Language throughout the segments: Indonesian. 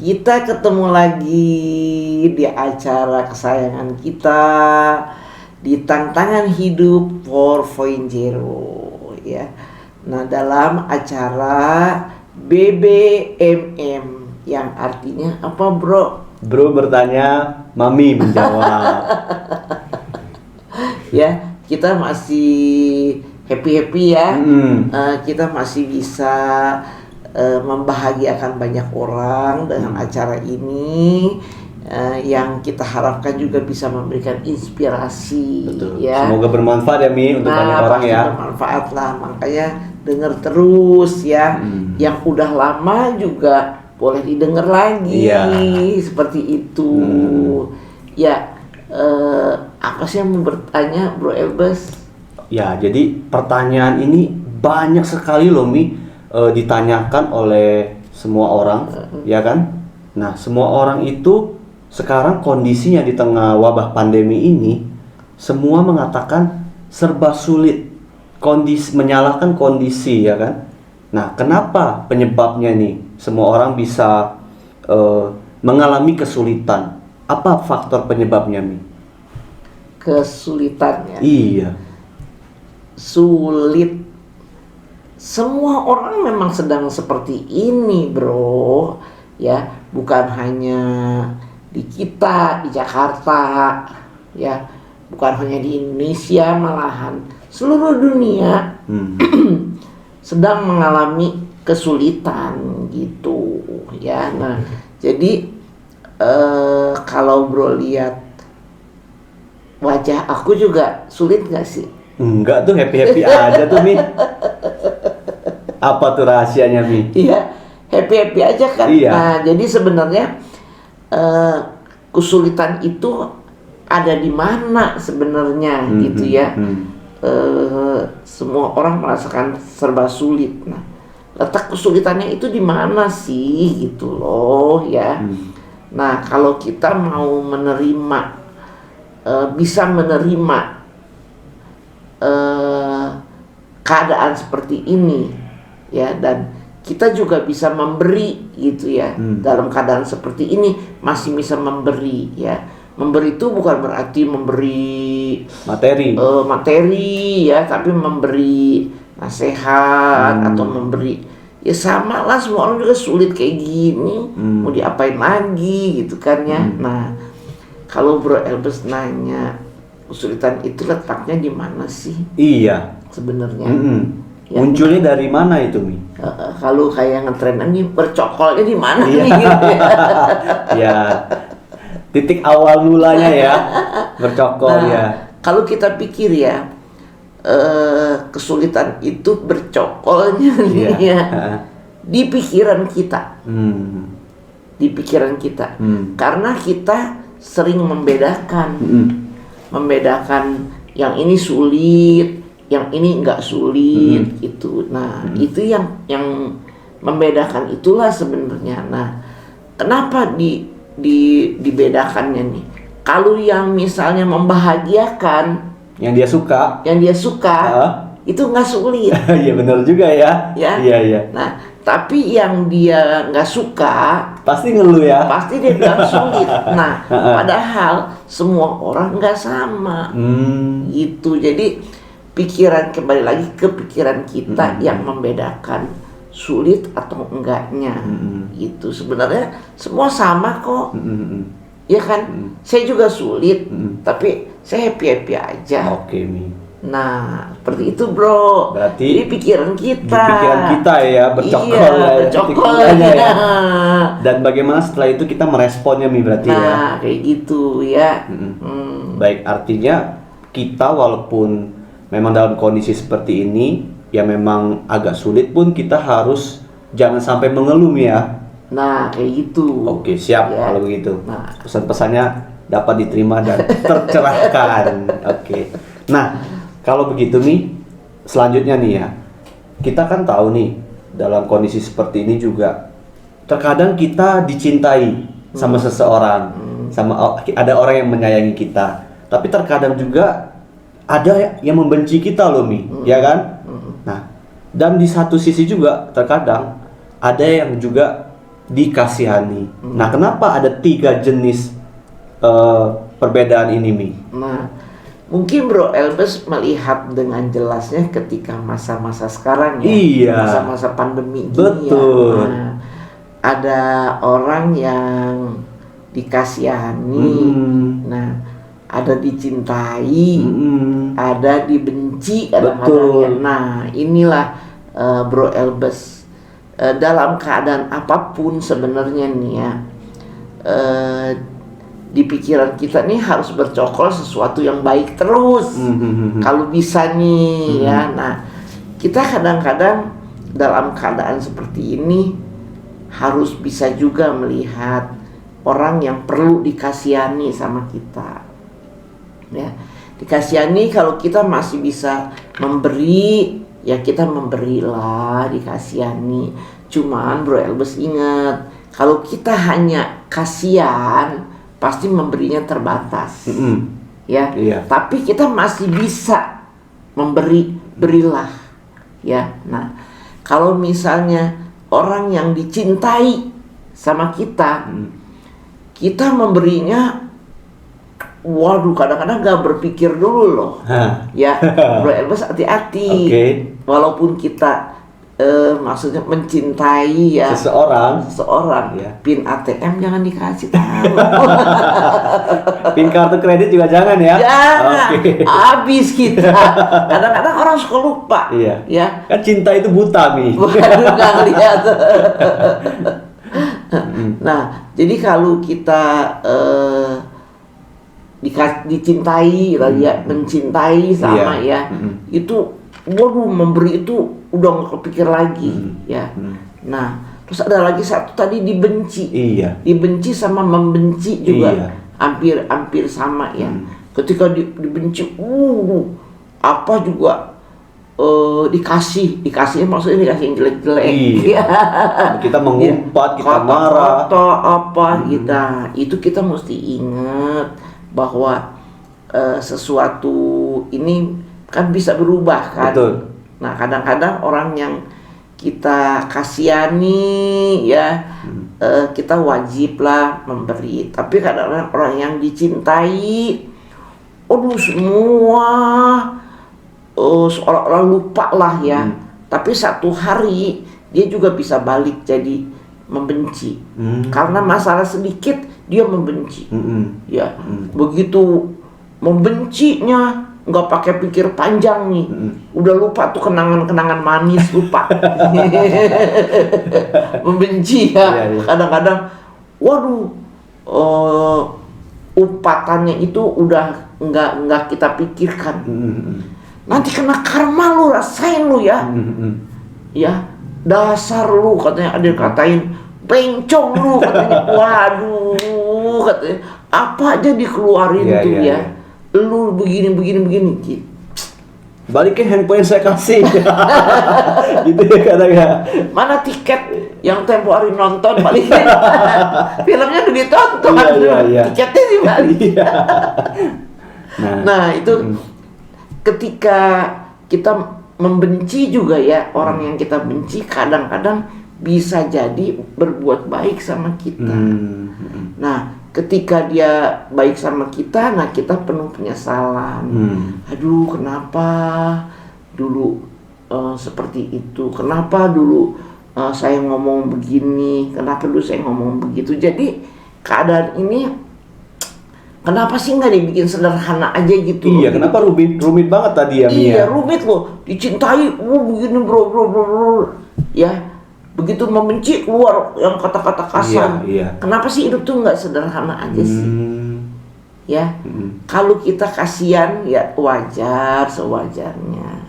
Kita ketemu lagi di acara kesayangan kita di Tantangan Hidup 4.0 ya. Nah, dalam acara BBMM yang artinya apa, Bro? Bro bertanya, Mami menjawab. Ya, kita masih happy ya. Kita masih bisa membahagiakan banyak orang dengan acara ini, yang kita harapkan juga bisa memberikan inspirasi. Betul. Ya. Semoga bermanfaat ya Mi untuk banyak orang ya. Bermanfaat lah, makanya dengar terus ya. Yang udah lama juga boleh didengar lagi. Seperti itu. Ya, apa sih yang mau bertanya, Bro Elbes? Ya, jadi pertanyaan ini banyak sekali loh Mi, ditanyakan oleh semua orang, ya kan? Nah, semua orang itu sekarang kondisinya di tengah wabah pandemi ini, semua mengatakan serba sulit, menyalahkan kondisi, ya kan? Nah, kenapa penyebabnya nih? Semua orang bisa mengalami kesulitan. Apa faktor penyebabnya, Mi? Kesulitannya. Iya. Sulit. Semua orang memang sedang seperti ini, Bro. Ya, bukan hanya di kita, di Jakarta, ya, bukan hanya di Indonesia, malahan seluruh dunia sedang mengalami kesulitan gitu, ya. Nah, jadi kalau Bro lihat wajah aku juga sulit nggak sih? Enggak tuh, happy aja tuh Mi. Apa tuh rahasianya Mi? Iya, happy aja kan. Iya. Nah, jadi sebenarnya kesulitan itu ada di mana sebenarnya gitu ya. Semua orang merasakan serba sulit. Nah, letak kesulitannya itu di mana sih gitu loh ya. Nah, kalau kita mau menerima, bisa menerima keadaan seperti ini ya, dan kita juga bisa memberi gitu ya. Dalam keadaan seperti ini masih bisa memberi ya. Memberi itu bukan berarti memberi materi ya, tapi memberi nasihat atau memberi, ya sama lah, semua orang juga sulit kayak gini, mau diapain lagi gitu kan ya. Nah, kalau Bro Elbes nanya kesulitan itu letaknya di mana sih? Iya. Sebenarnya. Ya. Munculnya dari mana itu Mi? Kalau kayak ngetren ini bercokolnya di mana nih? Gitu ya. Ya, titik awal mulanya ya bercokol ya. Kalau kita pikir ya, kesulitan itu bercokolnya ya di pikiran kita. Di pikiran kita. Karena kita sering membedakan yang ini sulit, yang ini enggak sulit gitu. Nah, itu yang membedakan itulah sebenarnya. Nah, kenapa dibedakannya nih? Kalau yang misalnya membahagiakan, yang dia suka, itu nggak sulit. Iya benar juga ya. Iya. Nah, tapi yang dia nggak suka, pasti ngeluh ya. Pasti dia bilang sulit. Nah, padahal semua orang nggak sama. Gitu. Jadi kembali lagi ke pikiran kita yang membedakan sulit atau enggaknya. Gitu. Sebenarnya semua sama kok. Ya kan? Saya juga sulit, tapi saya happy aja. Oke, Mi. Nah, seperti itu, Bro. Berarti di pikiran kita. Di pikiran kita ya, bercokol ya. Dan bagaimana setelah itu kita meresponnya, Mi, berarti ya. Nah, kayak gitu ya. Baik, artinya kita walaupun memang dalam kondisi seperti ini, ya memang agak sulit pun kita harus jangan sampai mengeluh ya. Nah, kayak gitu. Oke, siap ya. kalau begitu. Nah, pesan-pesannya dapat diterima dan tercerahkan. Oke. Nah, kalau begitu nih, selanjutnya nih ya, kita kan tahu nih dalam kondisi seperti ini juga terkadang kita dicintai sama seseorang, ada orang yang menyayangi kita, tapi terkadang juga ada yang membenci kita loh Mi, ya kan? Nah, dan di satu sisi juga terkadang ada yang juga dikasihani. Nah, kenapa ada 3 jenis perbedaan ini, Mi? Nah, mungkin Bro Elbes melihat dengan jelasnya ketika masa-masa sekarang ya. Iya. Masa-masa pandemi gini. Betul. Ya. Nah, ada orang yang dikasihani, nah, ada dicintai, ada dibenci kadang-kadang ya. Nah, inilah Bro Elbes, dalam keadaan apapun sebenarnya nih ya, di pikiran kita nih harus bercokol sesuatu yang baik terus. Kalau bisa nih ya. Nah, kita kadang-kadang dalam keadaan seperti ini harus bisa juga melihat orang yang perlu dikasihani sama kita. Ya, dikasihani kalau kita masih bisa memberi, ya kita memberilah, dikasihani. Cuman Bro Elbes ingat, kalau kita hanya kasihan, pasti memberinya terbatas. Ya, tapi kita masih bisa memberi, berilah. Ya, nah, kalau misalnya orang yang dicintai sama kita, kita memberinya, waduh, kadang-kadang gak berpikir dulu loh. Ya, Bro Elbes hati-hati. Walaupun kita maksudnya mencintai ya seseorang, ya. PIN ATM jangan dikasih tahu. PIN kartu kredit juga jangan ya. Jangan. Habis kita. Kadang-kadang orang suka lupa. Iya. Ya. Kan cinta itu buta, Mi. Bukan nggak lihat. Nah, jadi kalau kita dicintai, ya, mencintai sama ya, itu, waduh, memberi itu udah nggak kepikir lagi, ya. Nah, terus ada lagi satu tadi, dibenci. Dibenci sama membenci juga hampir sama ya. Ketika dibenci, apa juga dikasih maksudnya dikasih yang jelek-jelek. Kita mengumpat, kita marah, apa itu kita mesti ingat bahwa sesuatu ini kan bisa berubah kan. Betul. Nah, kadang-kadang orang yang kita kasihani ya, kita wajiblah memberi. Tapi kadang-kadang orang yang dicintai, semua seolah-olah lupa lah ya. Tapi satu hari dia juga bisa balik jadi membenci. Karena masalah sedikit dia membenci. Ya, begitu membencinya nggak pakai pikir panjang nih, udah lupa tuh kenangan-kenangan manis, lupa. Membenci ya. Kadang-kadang, waduh, umpatannya itu udah nggak kita pikirkan. Nanti kena karma lu, rasain lu ya. Ya, dasar lu, katanya, ada katain bencong lu, katanya. Waduh, katanya, apa aja dikeluarin tuh ya. Lu begini. Balikin handphone saya kasih. Gitu ya katanya. Mana tiket yang tempo hari nonton, balikin. Filmnya udah ditonton. Tiketnya dibalik. Nah, itu ketika kita membenci juga ya, orang yang kita benci kadang-kadang bisa jadi berbuat baik sama kita. Nah, ketika dia baik sama kita, nah kita penuh penyesalan. Aduh, kenapa dulu seperti itu? Kenapa dulu saya ngomong begini? Kenapa dulu saya ngomong begitu? Jadi keadaan ini, kenapa sih nggak dibikin sederhana aja gitu? Iya, kenapa rumit banget tadi ya, Mia? Iya, rumit loh. Dicintai, begini bro. Ya. Begitu membenci keluar yang kata-kata kasar. Kenapa sih hidup tuh nggak sederhana aja sih? Ya, kalau kita kasihan ya wajar sewajarnya.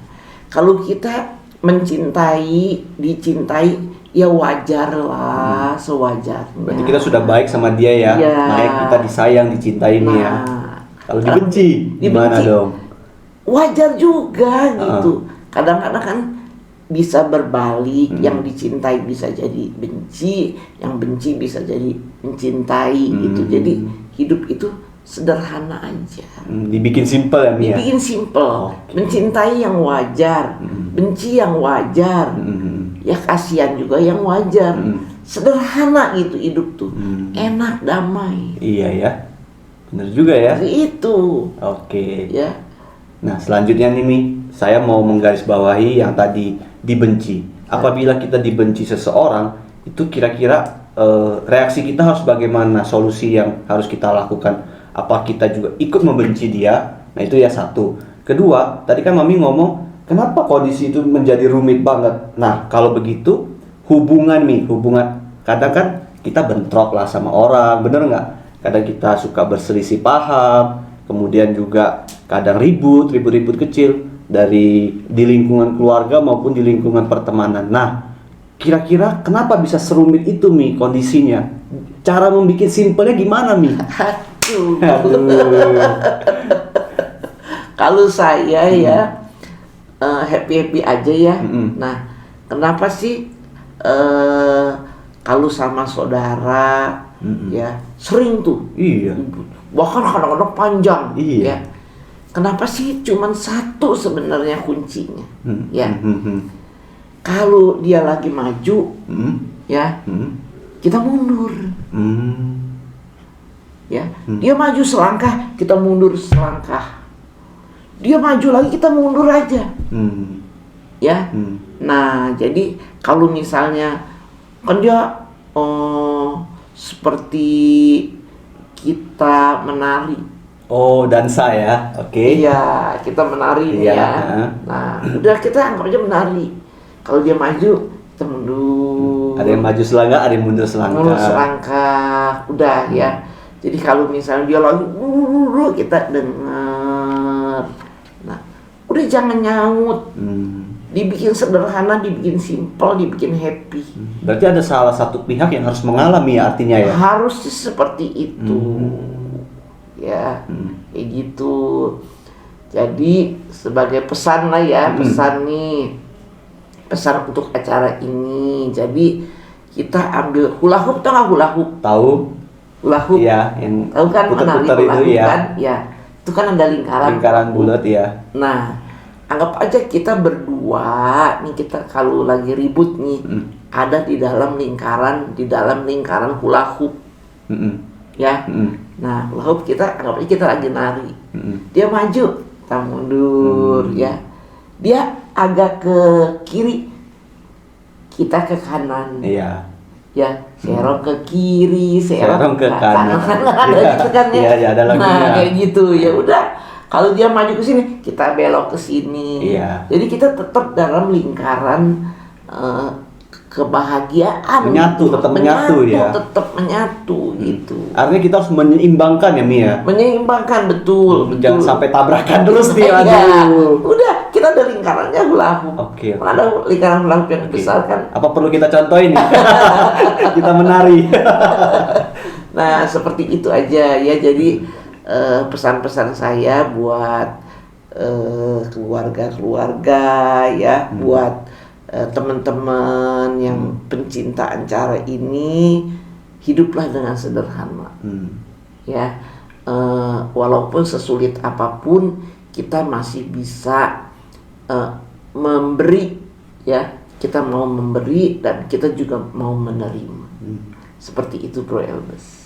Kalau kita mencintai, dicintai ya wajarlah sewajarnya. Berarti kita sudah baik sama dia ya. Makanya kita disayang, dicintai nih ya. Kalau dibenci, gimana dong? Wajar juga gitu. Kadang-kadang kan bisa berbalik, yang dicintai bisa jadi benci, yang benci bisa jadi mencintai gitu. Jadi hidup itu sederhana aja. Dibikin simple ya, Mia? Dibikin simple. Mencintai yang wajar, benci yang wajar, ya kasihan juga yang wajar. sederhana gitu hidup tuh, enak, damai. Iya ya, bener juga ya. Itu. Oke. Ya. Nah selanjutnya nih Mi, saya mau menggarisbawahi yang tadi dibenci. Apabila kita dibenci seseorang, itu kira-kira reaksi kita harus bagaimana? Solusi yang harus kita lakukan? Apa kita juga ikut membenci dia? Nah itu ya satu. Kedua, tadi kan Mami ngomong, kenapa kondisi itu menjadi rumit banget? Nah kalau begitu, hubungan kadang kan kita bentrok lah sama orang, bener nggak? Kadang kita suka berselisih paham, kemudian juga kadang ribut kecil di lingkungan keluarga maupun di lingkungan pertemanan. Nah, kira-kira kenapa bisa serumit itu Mi kondisinya? Cara membuat simpelnya gimana Mi? Aduh. Kalau saya ya happy aja ya. Nah, kenapa sih kalau sama saudara ya sering tuh. Iya. Bahkan kadang-kadang panjang. Iya. Ya. Kenapa sih cuman satu sebenarnya kuncinya? Ya. Kalau dia lagi maju, ya, kita mundur. Ya, dia maju selangkah, kita mundur selangkah. Dia maju lagi, kita mundur aja. Ya. Nah, jadi kalau misalnya kan dia seperti kita menari. Oh, dansa ya, oke. Iya, kita menari nih ya. Nah, udah kita anggap aja menari. Kalau dia maju, kita mundur. Ada yang maju selangkah, ada yang mundur selangkah. Mundur selangkah, udah ya. Jadi kalau misalnya dia lagi kita dengar. Nah, udah jangan nyaut. Dibikin sederhana, dibikin simple, dibikin happy. Berarti ada salah satu pihak yang harus mengalami ya artinya ya? Harus seperti itu. Ya, kayak gitu. Jadi sebagai pesan lah ya, pesan untuk acara ini. Jadi kita ambil hula hoop, tau nggak hula hoop? Tahu? Hula hoop. Iya, yang tahu kan menari putar-putar hula itu hoop ya. kan? Ya, itu kan ada lingkaran bulat ya. Nah, anggap aja kita berdua nih, kita kalau lagi ribut nih, ada di dalam lingkaran hula hoop. Ya. Nah, hula hoop kita anggap aja kita lagi nari. Dia maju, kita mundur ya. Dia agak ke kiri, kita ke kanan. Iya. Ya, serong ke kiri, serong ke kanan. Ada gitu kan ya. Iya, ada lagunya. Nah, kayak gitu. Ya udah, kalau dia maju ke sini, kita belok ke sini. Iya. Jadi kita tetap dalam lingkaran kebahagiaan. Tetap menyatu gitu. Artinya kita harus menyeimbangkan ya Mi ya. Menyeimbangkan betul. Jangan sampai tabrakan terus nih. Iya. Udah, kita ada lingkarannya hula hoop. Oke. Ada lingkaran hula hoop yang besar kan. Apa perlu kita contohin nih? Kita menari. Nah, seperti itu aja ya. Jadi pesan-pesan saya buat keluarga-keluarga ya, buat teman-teman yang pencinta acara ini, hiduplah dengan sederhana. Ya, walaupun sesulit apapun, kita masih bisa memberi ya. Kita mau memberi dan kita juga mau menerima. Seperti itu Bro Elbes.